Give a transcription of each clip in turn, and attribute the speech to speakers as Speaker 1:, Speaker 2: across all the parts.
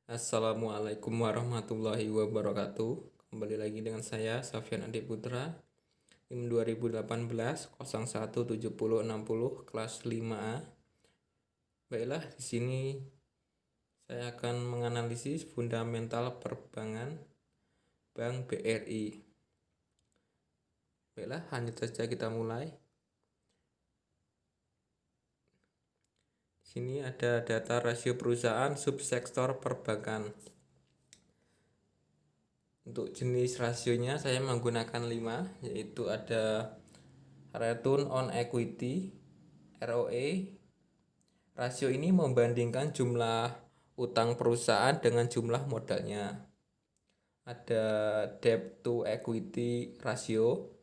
Speaker 1: Assalamualaikum warahmatullahi wabarakatuh. Kembali lagi dengan saya Safyan Adi Putra, NIM 2018 017060 kelas 5A. Baiklah, di sini saya akan menganalisis fundamental perbankan Bank BRI. Baiklah, lanjut saja kita mulai. Di sini ada data rasio perusahaan subsektor perbankan. Untuk jenis rasionya saya menggunakan 5, yaitu ada Return on Equity (ROE). Rasio ini membandingkan jumlah utang perusahaan dengan jumlah modalnya. Ada Debt to Equity Ratio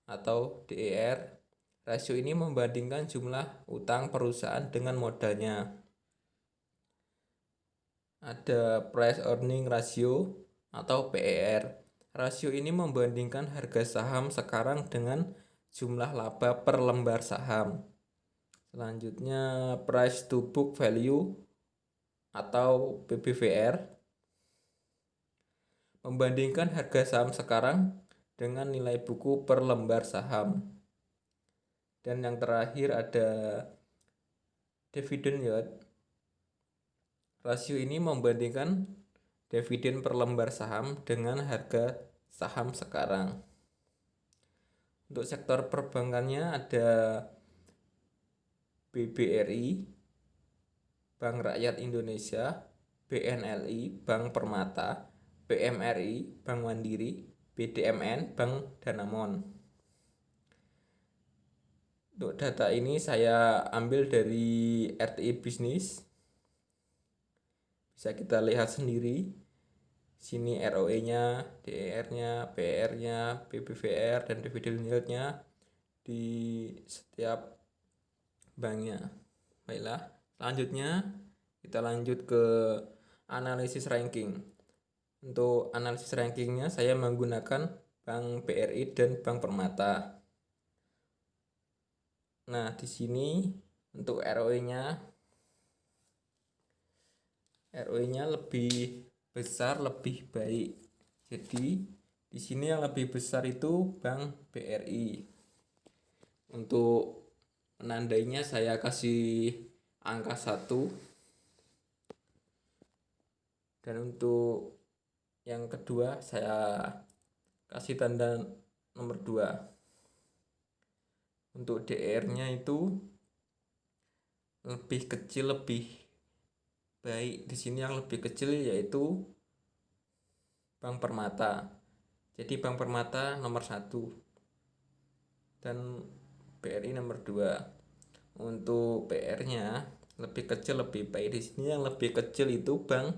Speaker 1: atau DER. Rasio ini membandingkan jumlah utang perusahaan dengan modalnya. Ada Price Earning Ratio atau PER. Rasio ini membandingkan harga saham sekarang dengan jumlah laba per lembar saham. Selanjutnya Price to Book Value atau PBVR, membandingkan harga saham sekarang dengan nilai buku per lembar saham. Dan yang terakhir ada Dividend Yield. Rasio ini membandingkan dividen per lembar saham dengan harga saham sekarang. Untuk sektor perbankannya ada BBRI, Bank Rakyat Indonesia, BNLI, Bank Permata, PMRI, Bank Mandiri, BDMN, Bank Danamon. Untuk data ini saya ambil dari RTI Bisnis. Bisa kita lihat sendiri. Sini ROE-nya, DER-nya, PR-nya, PBVR, dan dividend yield-nya di setiap banknya. Baiklah, selanjutnya kita lanjut ke analisis ranking. Untuk analisis rankingnya saya menggunakan Bank BRI dan Bank Permata. Nah, di sini untuk ROE-nya lebih besar, lebih baik. Jadi di sini yang lebih besar itu Bank BRI. Untuk menandainya saya kasih angka 1. Dan untuk yang kedua saya kasih tanda nomor 2. Untuk DR-nya itu lebih kecil, lebih baik. Di sini yang lebih kecil yaitu Bank Permata. Jadi Bank Permata nomor 1 dan BRI nomor 2. Untuk PR-nya lebih kecil, lebih baik. Di sini yang lebih kecil itu Bank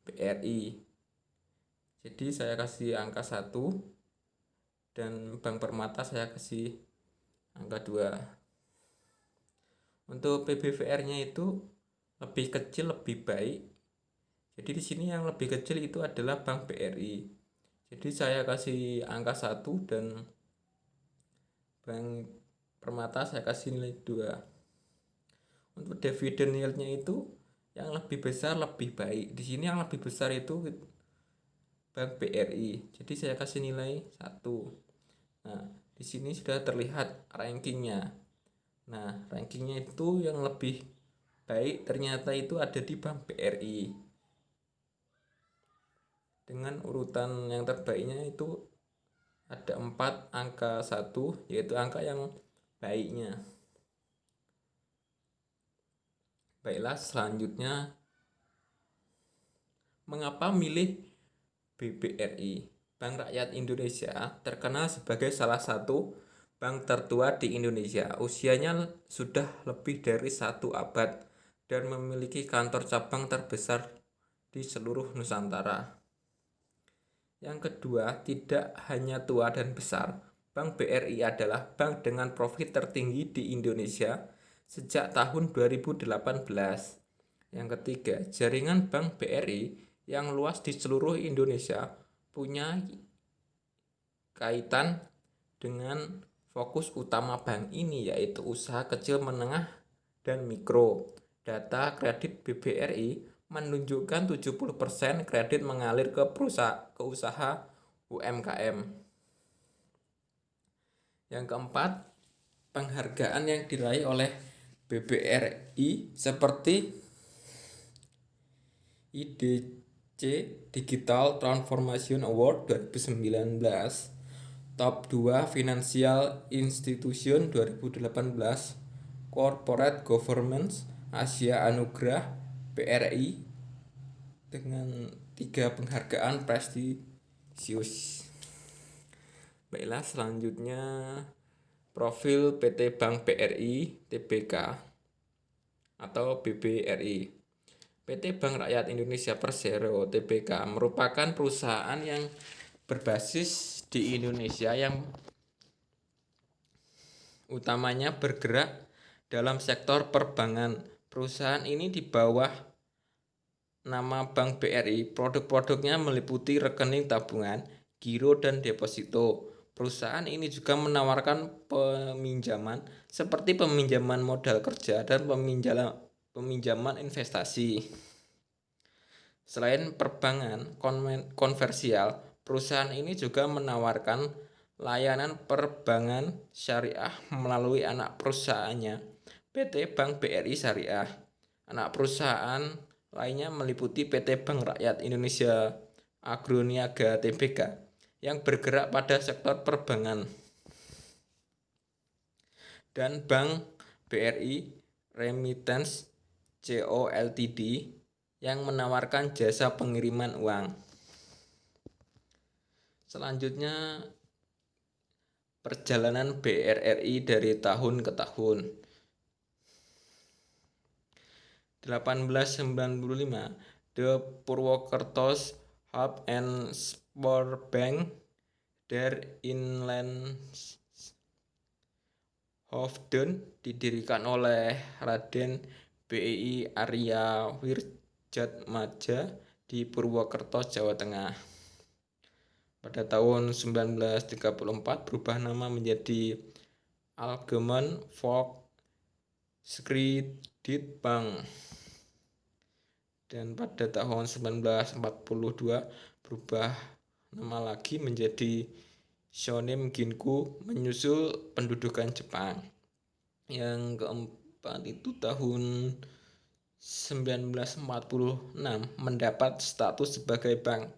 Speaker 1: BRI. Jadi saya kasih angka 1 dan Bank Permata saya kasih angka 2. Untuk PBVR-nya itu lebih kecil, lebih baik. Jadi di sini yang lebih kecil itu adalah Bank BRI. Jadi saya kasih angka 1 dan Bank Permata saya kasih nilai 2. Untuk dividend yield-nya itu yang lebih besar, lebih baik. Di sini yang lebih besar itu Bank BRI. Jadi saya kasih nilai 1. Nah, di sini sudah terlihat rankingnya. Nah, rankingnya itu yang lebih baik ternyata itu ada di Bank BRI. Dengan urutan yang terbaiknya itu ada 4 angka 1, yaitu angka yang baiknya. Baiklah, selanjutnya mengapa milih BBRI? Bank Rakyat Indonesia terkenal sebagai salah satu bank tertua di Indonesia. Usianya sudah lebih dari 1 abad dan memiliki kantor cabang terbesar di seluruh Nusantara. Yang kedua, tidak hanya tua dan besar, Bank BRI adalah bank dengan profit tertinggi di Indonesia sejak tahun 2018. Yang ketiga, jaringan Bank BRI yang luas di seluruh Indonesia punya kaitan dengan fokus utama bank ini, yaitu usaha kecil menengah dan mikro. Data kredit BBRI menunjukkan 70% kredit mengalir ke usaha UMKM. Yang keempat, penghargaan yang diraih oleh BBRI seperti IDC Digital Transformation Award 2019, Top 2 Financial Institution 2018, Corporate Governance Asia Anugerah BRI dengan 3 penghargaan prestisius. Baiklah, selanjutnya profil PT Bank BRI Tbk atau BBRI. PT Bank Rakyat Indonesia Persero Tbk merupakan perusahaan yang berbasis di Indonesia yang utamanya bergerak dalam sektor perbankan. Perusahaan ini di bawah nama Bank BRI, produk-produknya meliputi rekening tabungan, giro, dan deposito. Perusahaan ini juga menawarkan peminjaman seperti peminjaman modal kerja dan peminjaman investasi. Selain perbankan konversial, perusahaan ini juga menawarkan layanan perbankan syariah melalui anak perusahaannya, PT Bank BRI Syariah. Anak perusahaan lainnya meliputi PT Bank Rakyat Indonesia Agroniaga Tbk yang bergerak pada sektor perbankan, dan Bank BRI Remittance Co Ltd yang menawarkan jasa pengiriman uang. Selanjutnya, perjalanan BRRI dari tahun ke tahun. 1895, The Purwokertos Hub and Spur Bank der Inlandshoofden didirikan oleh Raden BI Arya Wirjatmaja di Purwokerto, Jawa Tengah. Pada tahun 1934 berubah nama menjadi Algemeen Volkskredietbank, dan pada tahun 1942 berubah nama lagi menjadi Shonin Ginko menyusul pendudukan Jepang. Yang keempat itu tahun 1946 mendapat status sebagai bank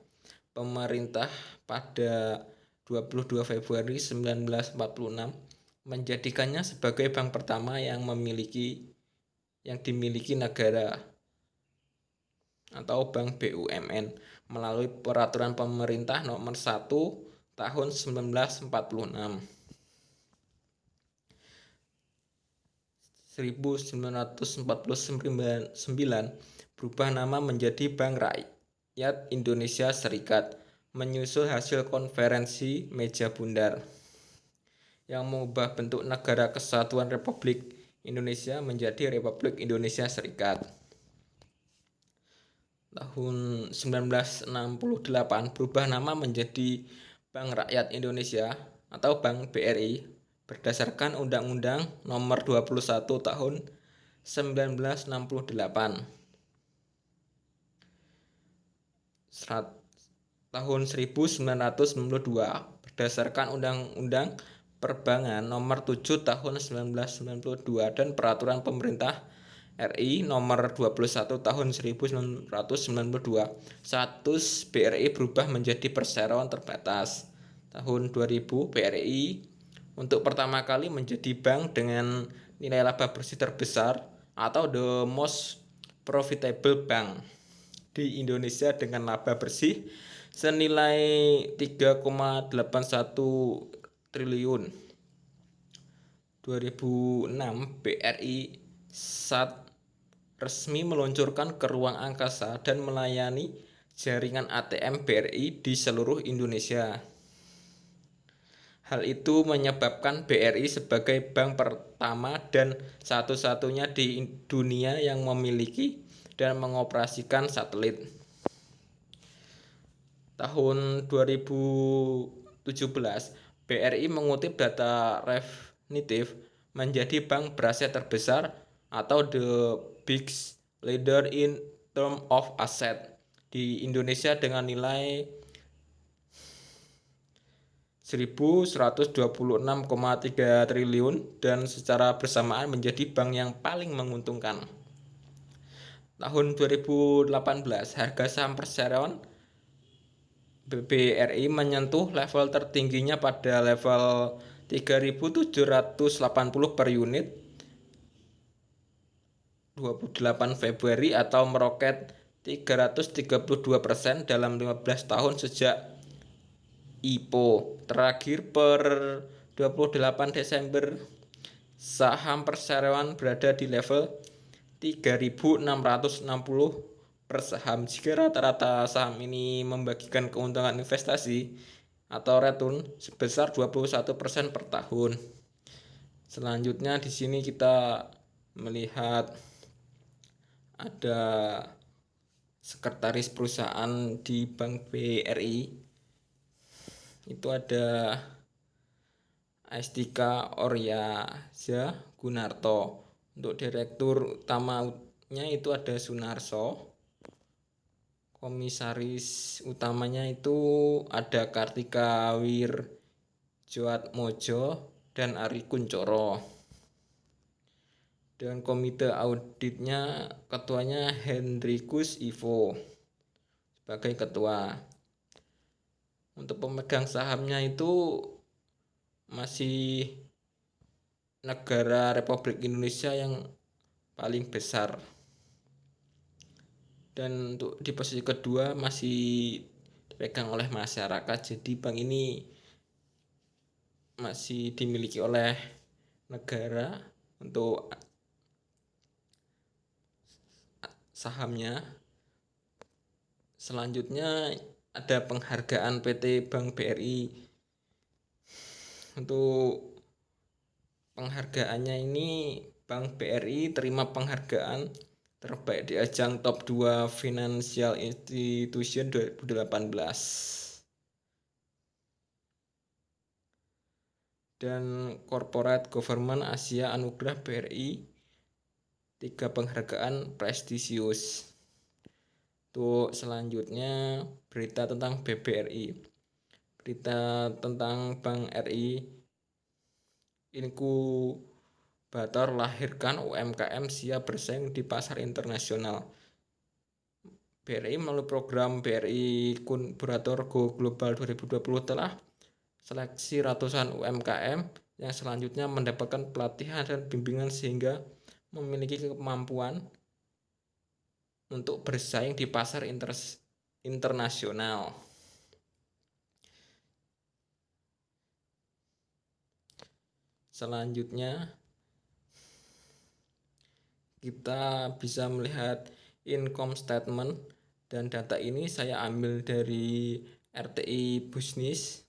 Speaker 1: pemerintah. Pada 22 Februari 1946 menjadikannya sebagai bank pertama yang dimiliki negara atau bank BUMN melalui peraturan pemerintah nomor 1 tahun 1946. 1949 berubah nama menjadi Bank Rakyat Indonesia Serikat menyusul hasil konferensi meja bundar yang mengubah bentuk Negara Kesatuan Republik Indonesia menjadi Republik Indonesia Serikat. Tahun 1968 berubah nama menjadi Bank Rakyat Indonesia atau Bank BRI berdasarkan Undang-Undang Nomor 21 Tahun 1968. Tahun 1992 berdasarkan Undang-Undang Perbankan Nomor 7 Tahun 1992 dan Peraturan Pemerintah RI Nomor 21 Tahun 1992, status BRI berubah menjadi perseroan terbatas. Tahun 2000 BRI untuk pertama kali menjadi bank dengan nilai laba bersih terbesar atau the most profitable bank di Indonesia dengan laba bersih senilai 3,81 triliun. 2006 BRI saat resmi meluncurkan ke ruang angkasa dan melayani jaringan ATM BRI di seluruh Indonesia. Hal itu menyebabkan BRI sebagai bank pertama dan satu-satunya di dunia yang memiliki dan mengoperasikan satelit. Tahun 2017, BRI mengutip data Refinitiv menjadi bank beraset terbesar atau the biggest leader in term of asset di Indonesia dengan nilai 1.126,3 triliun dan secara bersamaan menjadi bank yang paling menguntungkan. Tahun 2018, harga saham perseroan BRI menyentuh level tertingginya pada level 3.780 per unit 28 Februari atau meroket 332% dalam 15 tahun sejak IPO. Terakhir per 28 Desember, saham perseroan berada di level 3.660 per saham. Jika rata-rata saham ini membagikan keuntungan investasi atau return sebesar 21% per tahun. Selanjutnya di sini kita melihat ada sekretaris perusahaan di Bank BRI. Itu ada Astika Oryaza Gunarto. Untuk direktur utamanya itu ada Sunarso. Komisaris utamanya itu ada Kartika Wirjoatmojo dan Ari Kuncoro. Dan komite auditnya ketuanya Hendrikus Ivo sebagai ketua. Untuk pemegang sahamnya itu masih negara Republik Indonesia yang paling besar. Dan untuk di posisi kedua masih dipegang oleh masyarakat. Jadi bank ini masih dimiliki oleh negara untuk sahamnya. Selanjutnya ada penghargaan PT Bank BRI. Untuk penghargaannya ini Bank BRI terima penghargaan terbaik di ajang Top 2 Financial Institution 2018. Dan Corporate Government Asia Anugerah BRI 3 penghargaan prestisius. Untuk selanjutnya berita tentang BBRI. Berita tentang Bank RI. Inkubator lahirkan UMKM siap bersaing di pasar internasional. BRI melalui program BRI Inkubator Go Global 2020 telah seleksi ratusan UMKM yang selanjutnya mendapatkan pelatihan dan bimbingan sehingga memiliki kemampuan untuk bersaing di pasar internasional. Selanjutnya kita bisa melihat income statement dan data ini saya ambil dari RTI Business.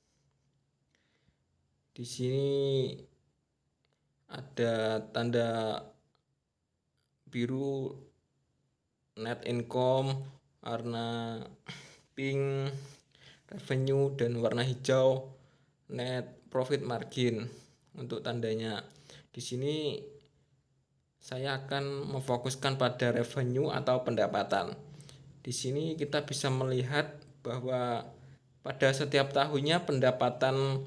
Speaker 1: Di sini ada tanda biru net income, warna pink revenue, dan warna hijau net profit margin. Untuk tandanya di sini saya akan memfokuskan pada revenue atau pendapatan. Di sini kita bisa melihat bahwa pada setiap tahunnya pendapatan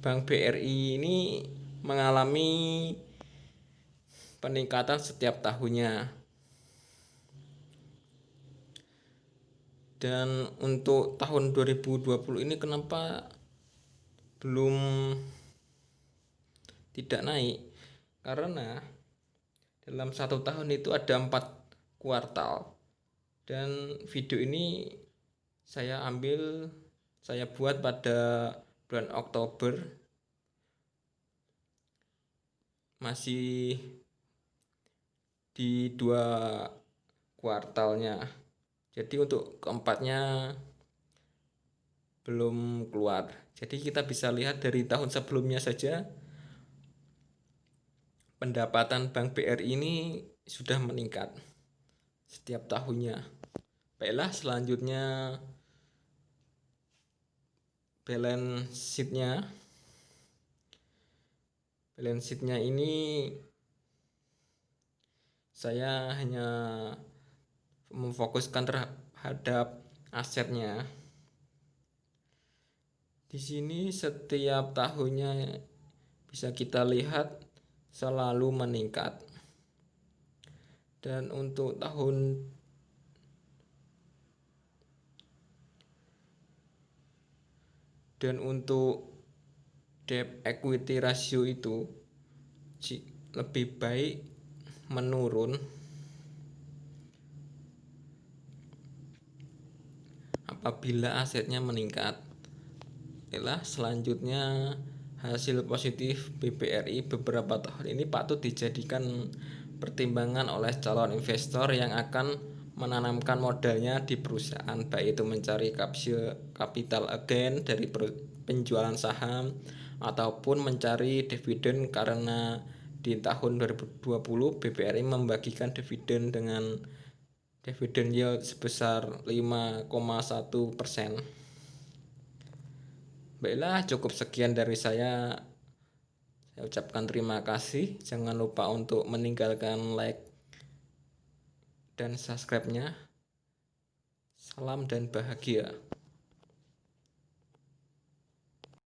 Speaker 1: Bank BRI ini mengalami peningkatan setiap tahunnya. Dan untuk tahun 2020 ini kenapa belum tidak naik? Karena dalam satu tahun itu ada 4 kuartal. Dan video ini saya buat pada bulan Oktober, masih di 2 kuartalnya. Jadi untuk keempatnya belum keluar. Jadi kita bisa lihat dari tahun sebelumnya saja pendapatan Bank BRI ini sudah meningkat setiap tahunnya. Baiklah, selanjutnya balance sheet-nya. Balance sheet-nya ini saya hanya memfokuskan terhadap asetnya. Di sini setiap tahunnya bisa kita lihat selalu meningkat. Dan untuk debt equity ratio itu lebih baik menurun apabila asetnya meningkat. Selanjutnya hasil positif BBRI beberapa tahun ini patut dijadikan pertimbangan oleh calon investor yang akan menanamkan modalnya di perusahaan, baik itu mencari capital gain dari penjualan saham ataupun mencari dividen, karena di tahun 2020 BBRI membagikan dividen dengan dividen yield sebesar 5,1%. Baiklah, cukup sekian dari saya. Saya ucapkan terima kasih. Jangan lupa untuk meninggalkan like dan subscribe-nya. Salam dan bahagia.